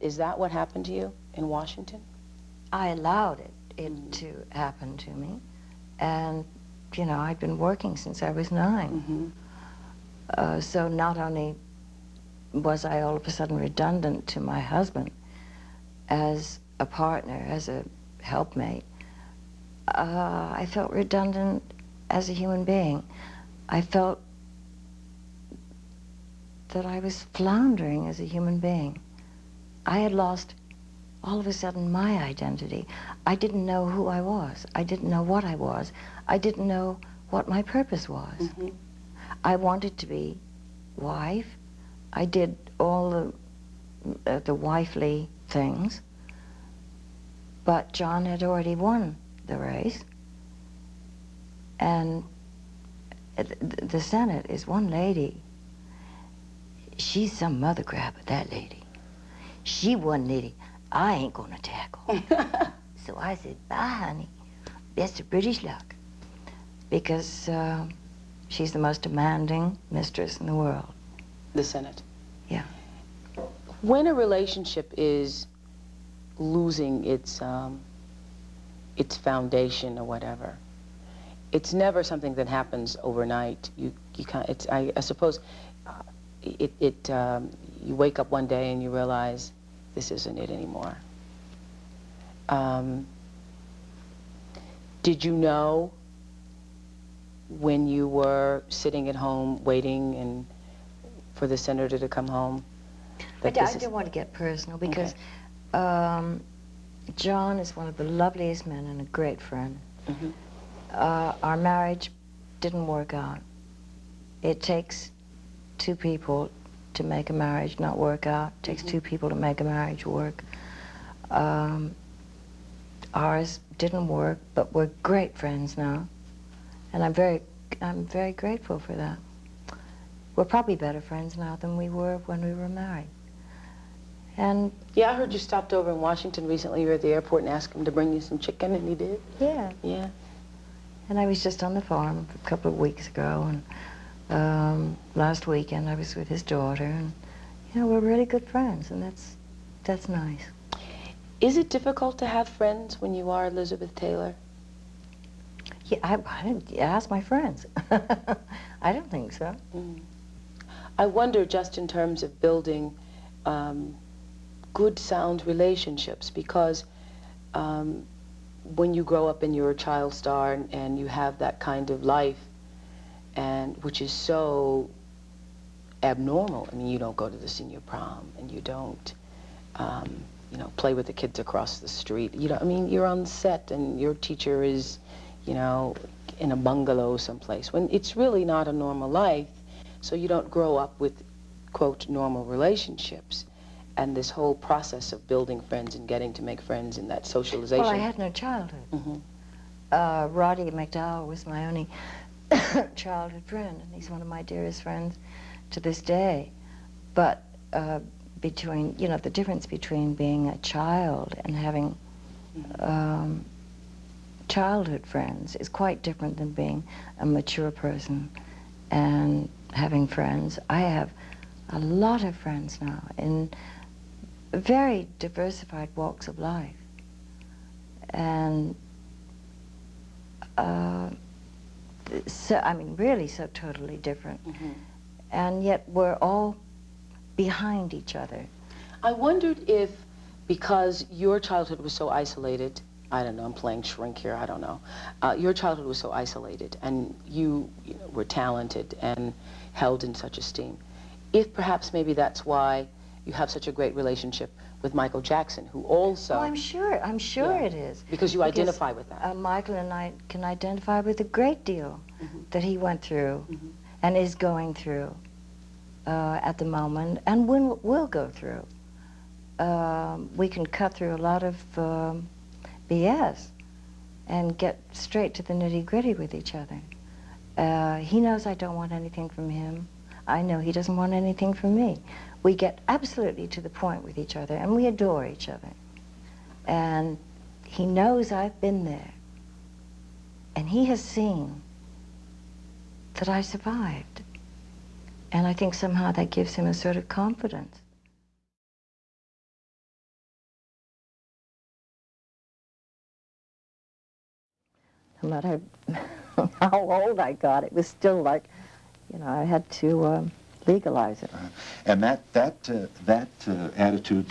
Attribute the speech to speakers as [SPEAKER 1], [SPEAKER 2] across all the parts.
[SPEAKER 1] Is that what happened to you in Washington?
[SPEAKER 2] I allowed it to happen to me. And, you know, I'd been working since I was 9. So not only was I all of a sudden redundant to my husband as a partner, as a helpmate, I felt redundant as a human being. I felt that I was floundering as a human being. I had lost, all of a sudden, my identity. I didn't know who I was. I didn't know what I was. I didn't know what my purpose was. I wanted to be wife. I did all the wifely things, but John had already won the race. And the Senate is one lady. She's some mother grabber, that lady. She one lady I ain't gonna tackle. So I said, bye, honey. Best of British luck. Because she's the most demanding mistress in the world.
[SPEAKER 1] The Senate.
[SPEAKER 2] Yeah.
[SPEAKER 1] When a relationship is losing its foundation or whatever, it's never something that happens overnight. You can't. It's I suppose you wake up one day and you realize this isn't it anymore. Did you know when you were sitting at home waiting and for the senator to come home?
[SPEAKER 2] I don't want to get personal because John is one of the loveliest men and a great friend. Our marriage didn't work out. It takes 2 people to make a marriage not work out. It takes 2 people to make a marriage work. Ours didn't work, but we're great friends now, and I'm very grateful for that. We're probably better friends now than we were when we were married. And
[SPEAKER 1] yeah, I heard you stopped over in Washington recently. You were at the airport and asked him to bring you some chicken, and he did.
[SPEAKER 2] Yeah.
[SPEAKER 1] Yeah.
[SPEAKER 2] And I was just on the farm a couple of weeks ago, and last weekend I was with his daughter, and you know, we're really good friends, and that's nice.
[SPEAKER 1] Is it difficult to have friends when you are Elizabeth Taylor?
[SPEAKER 2] Yeah, I didn't ask my friends. I don't think so.
[SPEAKER 1] I wonder, just in terms of building good, sound relationships, because when you grow up and you're a child star and you have that kind of life, and which is so abnormal. I mean, you don't go to the senior prom, and you don't, you know, play with the kids across the street. You know, I mean, you're on set, and your teacher is, you know, in a bungalow someplace. When it's really not a normal life, so you don't grow up with, quote, normal relationships. And this whole process of building friends and getting to make friends and that socialization.
[SPEAKER 2] Well, I had no childhood. Roddy McDowell was my only childhood friend, and he's one of my dearest friends to this day. But between, you know, the difference between being a child and having childhood friends is quite different than being a mature person and having friends. I have a lot of friends now in very diversified walks of life, and so, I mean, really so totally different, and yet we're all behind each other.
[SPEAKER 1] I wondered if, because your childhood was so isolated, I don't know, I'm playing shrink here, I don't know. Your childhood was so isolated, and you know, were talented and held in such esteem. If perhaps maybe that's why you have such a great relationship with Michael Jackson, who also...
[SPEAKER 2] Oh, I'm sure
[SPEAKER 1] yeah,
[SPEAKER 2] it is.
[SPEAKER 1] Because you identify with that.
[SPEAKER 2] Michael and I can identify with a great deal that he went through and is going through at the moment, and will go through. We can cut through a lot of BS and get straight to the nitty-gritty with each other. He knows I don't want anything from him. I know he doesn't want anything from me. We get absolutely to the point with each other, and we adore each other. And he knows I've been there, and he has seen that I survived. And I think somehow that gives him a sort of confidence. no matter how old I got, it was still like, you know, I had to legalize it.
[SPEAKER 3] And that attitude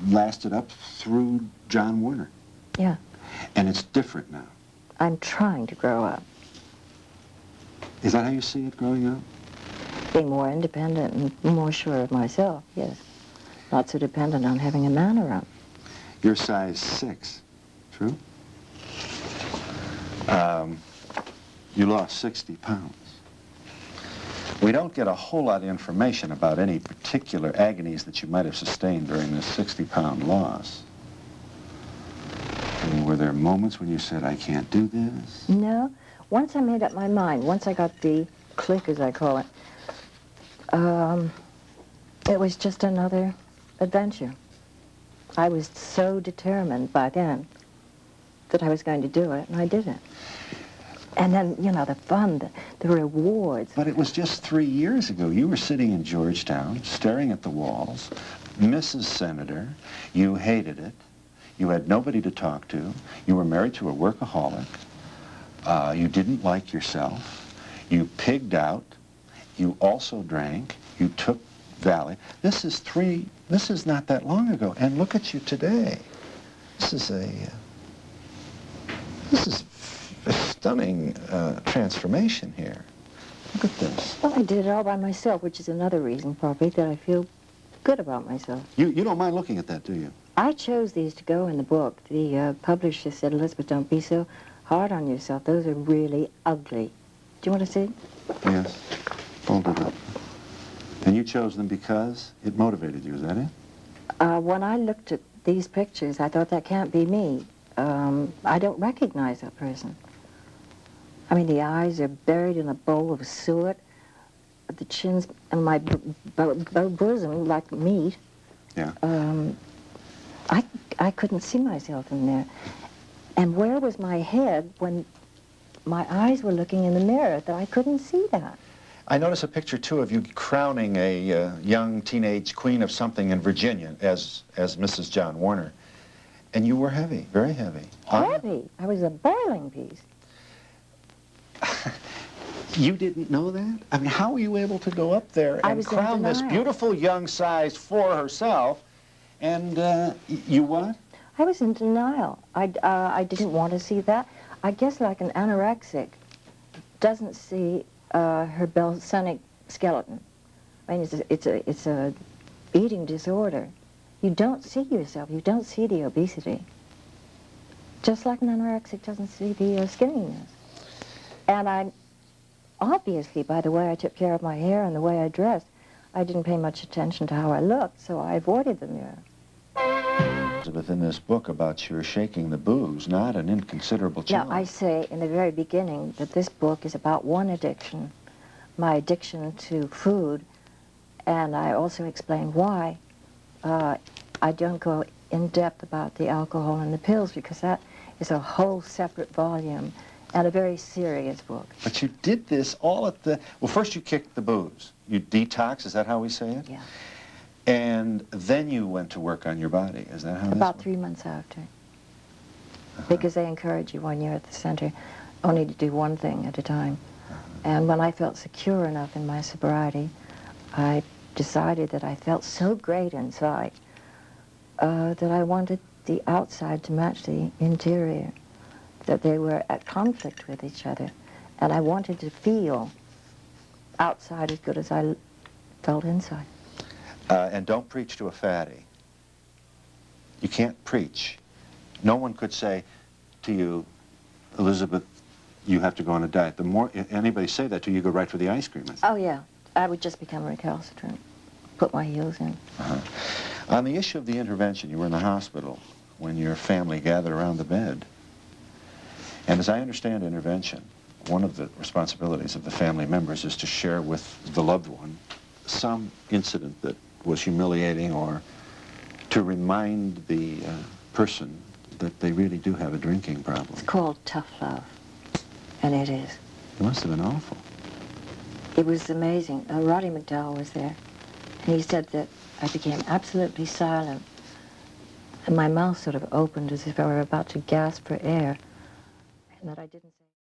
[SPEAKER 3] lasted up through John Warner.
[SPEAKER 2] Yeah.
[SPEAKER 3] And it's different now.
[SPEAKER 2] I'm trying to grow up,
[SPEAKER 3] Is that how you see it growing up?
[SPEAKER 2] being more independent and more sure of myself, yes. Not so dependent on having a man around.
[SPEAKER 3] You're size 6, true? You lost 60 pounds. We don't get a whole lot of information about any particular agonies that you might have sustained during this 60-pound loss. And were there moments when you said, I can't do this?
[SPEAKER 2] No. Once I made up my mind, once I got the click, as I call it, it was just another adventure. I was so determined by then that I was going to do it, and I did it. And then, you know, the fun, the rewards.
[SPEAKER 3] But it was just 3 years ago. You were sitting in Georgetown, staring at the walls, Mrs. Senator. You hated it. You had nobody to talk to. You were married to a workaholic. You didn't like yourself. You pigged out. You also drank. You took Valley. This is not that long ago. And look at you today. This is a stunning transformation here. Look at this.
[SPEAKER 2] Well, I did it all by myself, which is another reason, probably, that I feel good about myself.
[SPEAKER 3] You don't mind looking at that, do you?
[SPEAKER 2] I chose these to go in the book. The publisher said, Elizabeth, don't be so hard on yourself. Those are really ugly. Do you want to see?
[SPEAKER 3] Yes. Fold it up. And you chose them because it motivated you, is that it?
[SPEAKER 2] When I looked at these pictures, I thought, that can't be me. I don't recognize that person. I mean, the eyes are buried in a bowl of suet. The chin's and my bosom like meat.
[SPEAKER 3] Yeah.
[SPEAKER 2] I couldn't see myself in there. And where was my head when my eyes were looking in the mirror that I couldn't see that?
[SPEAKER 3] I notice a picture, too, of you crowning a young teenage queen of something in Virginia as Mrs. John Warner. And you were heavy, very heavy.
[SPEAKER 2] Heavy? I was a boiling piece.
[SPEAKER 3] You didn't know that? I mean, how were you able to go up there and crown this beautiful young size for herself? And you what?
[SPEAKER 2] I was in denial. I didn't want to see that. I guess like an anorexic doesn't see her balsamic skeleton. I mean, it's a eating disorder. You don't see yourself. You don't see the obesity. Just like an anorexic doesn't see the skinniness. And I, obviously, by the way I took care of my hair and the way I dressed, I didn't pay much attention to how I looked, so I avoided the mirror.
[SPEAKER 3] Within this book about your shaking the booze, not an inconsiderable challenge.
[SPEAKER 2] Now, I say in the very beginning that this book is about one addiction, my addiction to food, and I also explain why I don't go in depth about the alcohol and the pills, because that is a whole separate volume and a very serious book.
[SPEAKER 3] But you did this all at the... Well, first you kicked the booze. You detox, is that how we say it?
[SPEAKER 2] Yeah.
[SPEAKER 3] And then you went to work on your body. Is that how
[SPEAKER 2] About 3 months after. Because they encourage you when you're at the center only to do one thing at a time. And when I felt secure enough in my sobriety, I decided that I felt so great inside that I wanted the outside to match the interior, that they were at conflict with each other. And I wanted to feel outside as good as I felt inside.
[SPEAKER 3] And don't preach to a fatty. You can't preach. No one could say to you, Elizabeth, you have to go on a diet. The more anybody say that to you, you go right for the ice cream.
[SPEAKER 2] Oh, yeah. I would just become recalcitrant, put my heels in.
[SPEAKER 3] On the issue of the intervention, you were in the hospital when your family gathered around the bed. And as I understand intervention, one of the responsibilities of the family members is to share with the loved one some incident that was humiliating, or to remind the person that they really do have a drinking problem.
[SPEAKER 2] It's called tough love, and it is.
[SPEAKER 3] It must have been awful.
[SPEAKER 2] It was amazing. Roddy McDowell was there, and he said that I became absolutely silent, and my mouth sort of opened as if I were about to gasp for air. that I didn't say.